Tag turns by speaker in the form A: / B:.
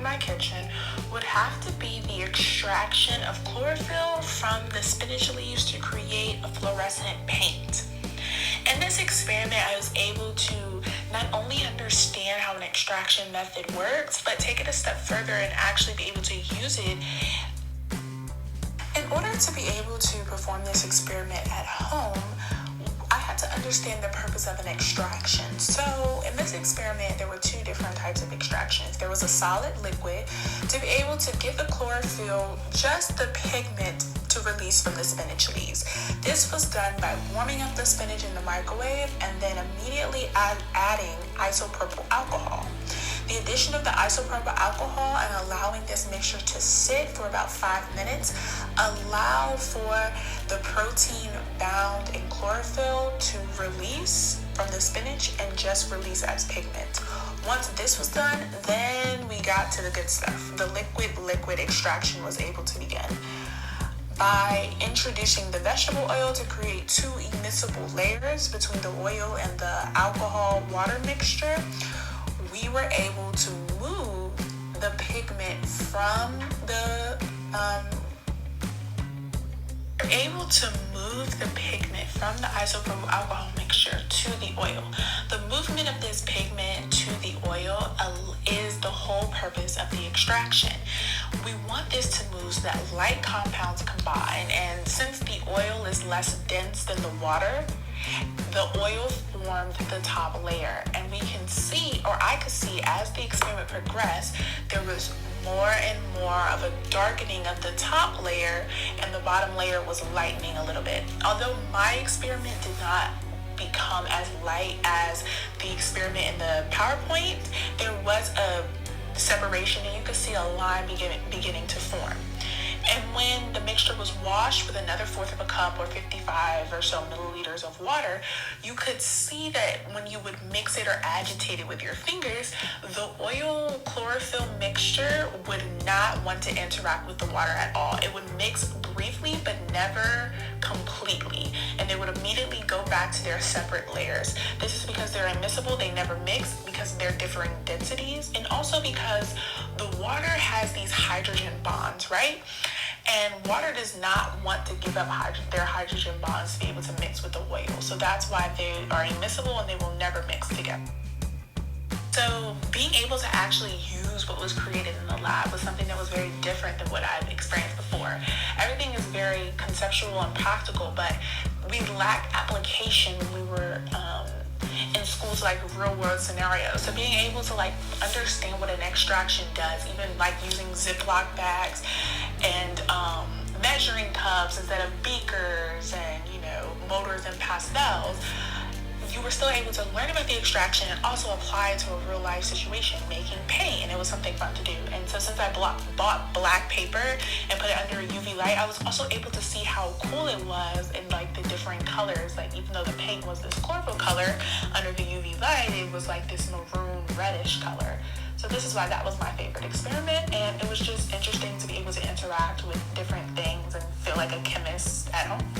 A: my kitchen would have to be the extraction of chlorophyll from the spinach leaves to create a fluorescent paint. In this experiment, I was able to not only understand how an extraction method works, but take it a step further and actually be able to use it. In order to be able to perform this experiment at home, I had to understand the purpose of an extraction. So in this experiment, there were two different types of extractions. There was a solid liquid to be able to give the chlorophyll just the pigment to release from the spinach leaves. This was done by warming up the spinach in the microwave and then immediately adding isopropyl alcohol. The addition of the isopropyl alcohol and allowing this mixture to sit for about 5 minutes allow for the protein bound in chlorophyll to release from the spinach and just release as pigment. Once this was done, then we got to the good stuff. The liquid extraction was able to begin. By introducing the vegetable oil to create two immiscible layers between the oil and the alcohol water mixture, we were able to move the pigment from the isopropyl alcohol mixture to the oil. The movement of this pigment to the oil is the whole purpose of the extraction. We want this to move so that light compounds combine, and since the oil is less dense than the water, the oil formed the top layer, and we can see, or I could see, as the experiment progressed, there was more and more of a darkening of the top layer, and the bottom layer was lightening a little bit. Although my experiment did not become as light as the experiment in the PowerPoint, there was a separation, and you could see a line beginning to form. And when the mixture was washed with another 1/4 of a cup or 55 or so milliliters of water, you could see that when you would mix it or agitate it with your fingers, the oil chlorophyll mixture would not want to interact with the water at all. It would mix briefly but never completely, and they would immediately go back to their separate layers. This is because they're immiscible, they never mix because they're differing densities, and also because the water has these hydrogen bonds, right? And water does not want to give up their hydrogen bonds to be able to mix with the oil. So that's why they are immiscible and they will never mix together. So being able to actually use what was created in the lab was something that was very different than what I've experienced before. Everything is very conceptual and practical, but we lacked application when we were in schools, like real world scenarios. So being able to understand what an extraction does, even using Ziploc bags and measuring cups instead of beakers and motors and pastels, you were still able to learn about the extraction and also apply it to a real life situation, making paint, and it was something fun to do. And so since I bought black paper and put it under a UV light, I was also able to see how cool it was in the different colors. Even though the paint was this chlorophyll color, under the UV light it was this maroon reddish color. So this is why that was my favorite experiment, and it was just interesting to be able to interact with different things and feel like a chemist at home.